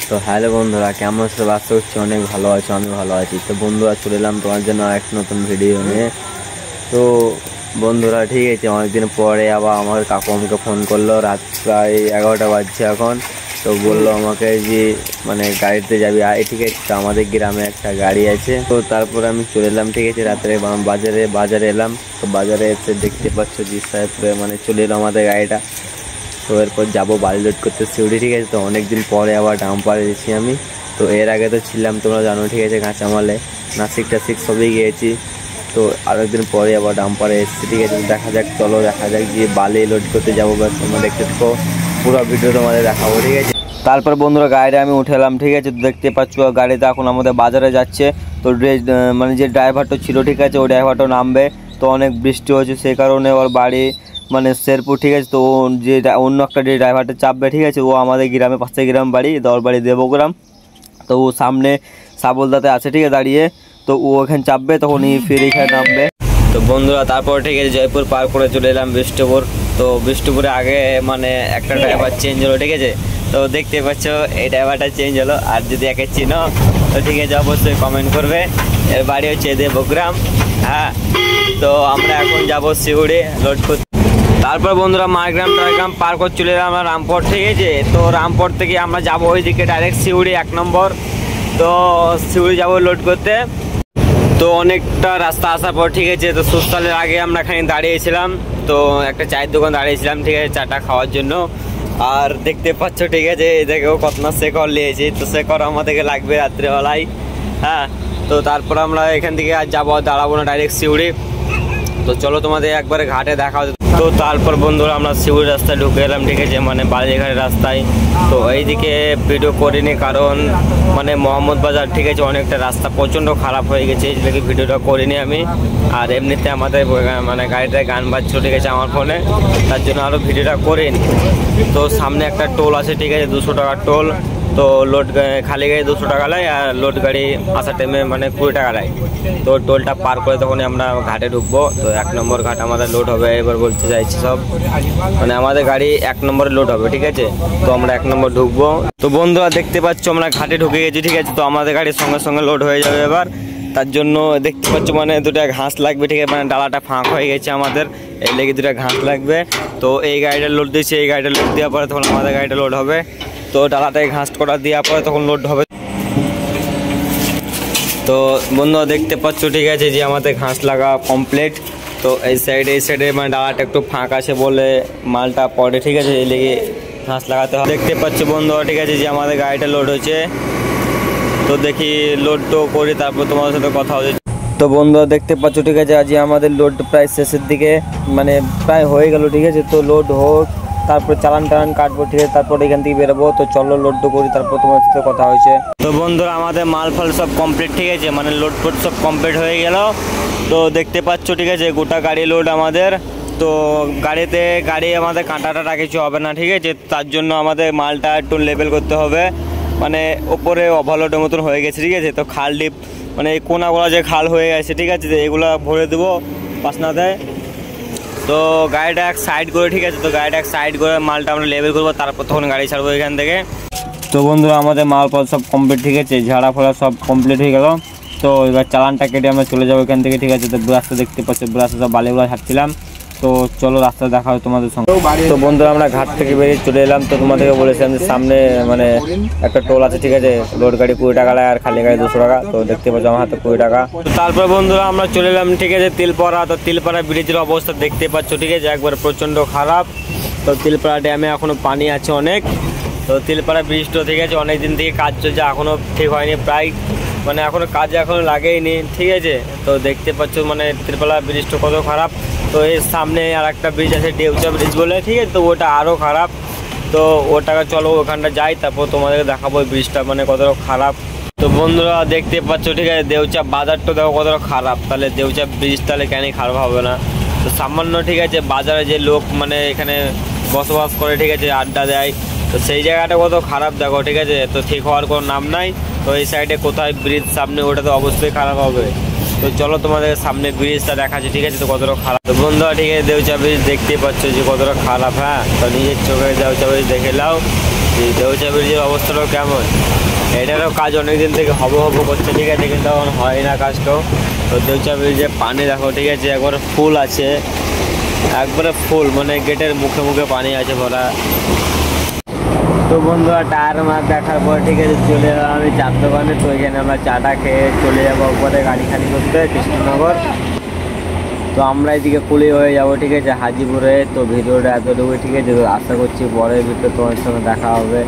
তো হ্যালো বন্ধুরা, কেমন আছো? আশা করছি অনেক ভালো আছো, আমি ভালো আছি। তো বন্ধুরা চলে এলাম তোমার জন্য একটা নতুন ভিডিও নিয়ে। তো বন্ধুরা ঠিক আছে, অনেকদিন পরে আবার আমার কাকু আমাকে ফোন করলো, রাত প্রায় 11টা বাজছে এখন। তো বললো আমাকে যে গাড়িতে যাবি আয়, ঠিক আছে। তো আমাদের গ্রামে একটা গাড়ি আছে, তো তারপরে আমি চলে এলাম, ঠিক আছে। রাত্রে বাজারে এলাম। তো বাজারে এসে দেখতে পাচ্ছ যে সাহেবপুরে চলে এলো আমাদের গাড়িটা। তো এরপর যাবো বালি লোড করতে সিউড়ি, ঠিক আছে। তো অনেকদিন পরে আবার ডাম্পারে এসেছি আমি। তো এর আগে তো ছিলাম, তোমরা জানো, ঠিক আছে, কাঁচামালে নাসিক টাসিক সবই গিয়েছি। তো আরেকদিন পরে আবার ডাম্পারে এসেছি, ঠিক আছে। দেখা যাক, চলো দেখা যাক যে বালি লোড করতে যাবো। বা তোমরা দেখতে থাকো, পুরো ভিডিও তোমাদের দেখাবো, ঠিক আছে। তারপর বন্ধুরা গাড়িটা আমি উঠেলাম, ঠিক আছে। তো দেখতে পাচ্ছ গাড়িতে এখন আমাদের বাজারে যাচ্ছে। তো যে ড্রাইভারটা ছিল, ঠিক আছে, ওই ড্রাইভারটা নামবে। তো অনেক বৃষ্টি হয়েছে, সেই কারণে ওর বাড়ি শেরপুর, ঠিক আছে। তো যে অন্য একটা যে ড্রাইভারটা চাপবে, ঠিক আছে, ও আমাদের গ্রামে পাশে গ্রাম বাড়ি, ওর বাড়ি দেবগ্রাম। তো ও সামনে সাবলদাতে আছে, ঠিক আছে, দাঁড়িয়ে। তো ও ওখানে চাপবে, তখন ফির এখানে নামবে। তো বন্ধুরা তারপর ঠিক আছে জয়পুর পার করে চলে এলাম বিষ্ণুপুর। তো বিষ্ণুপুরে আগে একটা ড্রাইভার চেঞ্জ হলো, ঠিক আছে। তো দেখতে পাচ্ছ এই ড্রাইভারটা চেঞ্জ হলো। আর যদি একে চিনো তো ঠিক আছে, অবশ্যই কমেন্ট করবে। এর বাড়ি হচ্ছে দেবগ্রাম। হ্যাঁ, তো আমরা এখন যাবো সিউড়ি লোড করতে। তারপর বন্ধুরা মারগ্রাম টারগ্রাম পার করে চলে এলাম আমরা রামপুর, ঠিক আছে। তো রামপুর থেকে আমরা যাবো ওইদিকে ডাইরেক্ট সিউড়ি 1 নম্বর। তো সিউড়ি যাবো লোড করতে। তো অনেকটা রাস্তা আসার পর, ঠিক আছে, তো সুস্তালের আগে আমরা এখানে দাঁড়িয়েছিলাম। তো একটা চায়ের দোকান দাঁড়িয়েছিলাম, ঠিক আছে, চাটা খাওয়ার জন্য। আর দেখতে পাচ্ছ, ঠিক আছে, দেখো কত না শেকর নিয়েছি। তো শেকর আমাদেরকে লাগবে রাত্রেবেলায়। হ্যাঁ, তো তারপর আমরা এখান থেকে আর যাবো, দাঁড়াবো না, ডাইরেক্ট সিউড়ি। তো চলো তোমাদের একবারে ঘাটে দেখা। তো তারপর বন্ধুরা আমরা সিউড়ি রাস্তায় ঢুকে এলাম, ঠিক আছে, বালিঘাটের রাস্তায়। তো এইদিকে ভিডিও করিনি, কারণ মোহাম্মদ বাজার, ঠিক আছে, অনেকটা রাস্তা প্রচণ্ড খারাপ হয়ে গেছে, এই দিকে ভিডিওটা করিনি আমি। আর এমনিতে আমাদের গাড়িটায় গান বাজছিল, ঠিক আছে, আমার ফোনে, তার জন্য আরও ভিডিওটা করিনি। তো সামনে একটা টোল আছে, ঠিক আছে, 200 টাকার টোল। তো লোড খালি গাড়ি 200 টাকা নেয়, আর লোড গাড়ি আসার টাইমে 20 টাকা নেয়। তো টোলটা পার করে তখনই আমরা ঘাটে ঢুকবো। তো 1 নম্বর ঘাট আমাদের লোড হবে, এবার বলতে চাইছি সব আমাদের গাড়ি 1 নম্বরে লোড হবে, ঠিক আছে। তো আমরা 1 নম্বর ঢুকবো। তো বন্ধুরা দেখতে পাচ্ছ আমরা ঘাটে ঢুকে গেছি, ঠিক আছে। তো আমাদের গাড়ির সঙ্গে সঙ্গে লোড হয়ে যাবে এবার। তার জন্য দেখতে পাচ্ছ দুটা ঘাস লাগবে, ঠিক আছে, ডালাটা ফাঁক হয়ে গেছে আমাদের, এই লেগে দুটা ঘাস লাগবে। তো এই গাড়িটা লোড দিয়েছে, এই গাড়িটা লোড দেওয়ার পরে তখন আমাদের গাড়িটা লোড হবে। তো ডালাটায় ঘাস করা দেওয়ার পরে তখন লোড হবে। তো বন্ধুরা দেখতে পাচ্ছ, ঠিক আছে, যে আমাদের ঘাস লাগা কমপ্লিট। তো এই সাইডে ডালাটা একটু ফাঁক আছে বলে মালটা পড়ে, ঠিক আছে, এই লেগে ঘাস লাগাতে হবে। দেখতে পাচ্ছ বন্ধুরা, ঠিক আছে, যে আমাদের গাড়িটা লোড হচ্ছে। তো দেখি লোড তো করি, তারপর তোমাদের সাথে কথা হচ্ছে। তো বন্ধুরা দেখতে পাচ্ছ, ঠিক আছে, আজ আমাদের লোড প্রায় শেষের দিকে, প্রায় হয়ে গেল, ঠিক আছে। তো লোড হোক, তারপর চালান কাটবো, ঠিক আছে, তারপর এখান থেকে বেরোবো। তো চলো লোড তো করি, তারপর তোমার সাথে কথা হয়েছে। তো বন্ধুরা আমাদের মাল ফাল সব কমপ্লিট, ঠিক আছে, লোড ফোড সব কমপ্লিট হয়ে গেল। তো দেখতে পাচ্ছ, ঠিক আছে, গোটা গাড়ি লোড আমাদের। তো গাড়ি আমাদের কাঁটাটা কিছু হবে না, ঠিক আছে। তার জন্য আমাদের মালটা একটু লেবেল করতে হবে, ওপরে ওভারলোডের মতন হয়ে গেছে, ঠিক আছে। তো খাল ডিপ এই কোনাগুলা যে খাল হয়ে গেছে, ঠিক আছে, এগুলা ভরে দেবো পাশনাতে। তো গাড়িটা এক সাইড করে, ঠিক আছে, তো গাড়িটা এক সাইড করে মালটা আমরা লেবেল করবো, তারপর তখন গাড়ি ছাড়বো এখান থেকে। তো বন্ধুরা আমাদের মাল পল সব কমপ্লিট, ঠিক আছে, ঝাড়া ফোড়া সব কমপ্লিট হয়ে গেল। তো এবার চালানটা কেটে আমরা চলে যাবো এখান থেকে, ঠিক আছে। তো রাস্তা দেখতে পাচ্ছি, রাস্তা সব বালিগুলো ছাড়ছিলাম। তো চলো রাস্তা দেখা হয় তোমাদের সঙ্গে। তো বন্ধুরা আমরা ঘাট থেকে বেরিয়ে চলে এলাম। তো তোমাদেরকে বলেছিলাম যে সামনে একটা টোল আছে, ঠিক আছে, লোড গাড়ি 20 টাকা লাগে আর খালি গাড়ি 200 টাকা। তো দেখতে পাচ্ছ আমার হাতে 20 টাকা। তো তারপর বন্ধুরা আমরা চলে এলাম, ঠিক আছে, তিলপাড়া। তো তিলপাড়া ব্রিজের অবস্থা দেখতে পাচ্ছ, ঠিক আছে, একবার প্রচণ্ড খারাপ। তো তিলপাড়া ড্যামে এখনও পানি আছে অনেক। তো তিলপাড়া ব্রিজটা, ঠিক আছে, অনেক দিন থেকে কাজ চলছে, এখনও ঠিক হয়নি, প্রায় এখনও কাজ এখনও লাগেইনি, ঠিক আছে। তো দেখতে পাচ্ছ তিলপাড়া ব্রিজটা কত খারাপ। তো এর সামনে আর একটা ব্রিজ আছে ডেউচা ব্রিজ বলে, ঠিক আছে, তো ওটা আরও খারাপ। তো ওটাকে চলো ওখানটা যাই, তারপর তোমাদেরকে দেখাবো ওই ব্রিজটা কতটা খারাপ। তো বন্ধুরা দেখতে পাচ্ছ, ঠিক আছে, দেউচা বাজারটা দেখো কতটা খারাপ। তাহলে দেউচা ব্রিজ তাহলে কেন খারাপ হবে না? তো সামান্য, ঠিক আছে, বাজারে যে লোক এখানে বসবাস করে, ঠিক আছে, আড্ডা দেয়, তো সেই জায়গাটা কত খারাপ দেখো, ঠিক আছে। তো ঠিক হওয়ার কোনো নাম নাই। তো এই সাইডে কোথায় ব্রিজ সামনে, ওটা তো অবশ্যই খারাপ হবে। তো চলো তোমাদের সামনে ব্রিজটা দেখাচ্ছি, ঠিক আছে, তো কতটা খারাপ। তো বন্ধুরা ঠিক আছে, দেউচা ব্রিজ দেখতে পাচ্ছ যে কতটা খারাপ। হ্যাঁ, তো নিজের চোখে দেউচা ব্রিজ দেখে নাও। বলছি দেউচা ব্রিজের অবস্থাটাও কেমন। এটারও কাজ অনেকদিন থেকে হবো করছে, ঠিক আছে, কিন্তু এখন হয় না কাজটাও। তো দেউচা ব্রিজে পানি দেখো, ঠিক আছে, একবারে ফুল আছে, একবারে ফুল, মানে গেটের মুখে মুখে পানি আছে ভরা। তো বন্ধুরা টায়ার মার দেখার পর, ঠিক আছে, চলে এলাম আমি চার দোকানে। তো এখানে আমরা চাটা খেয়ে চলে যাবো উপরে গাড়ি খালি করতে কৃষ্ণনগর। তো আমরা এদিকে কুলি হয়ে যাব, ঠিক আছে, হাজিপুরে। তো ভিডিওটা এতটুকু, ঠিক আছে, আশা করছি পরের ভিডিও তোমার সঙ্গে দেখা হবে।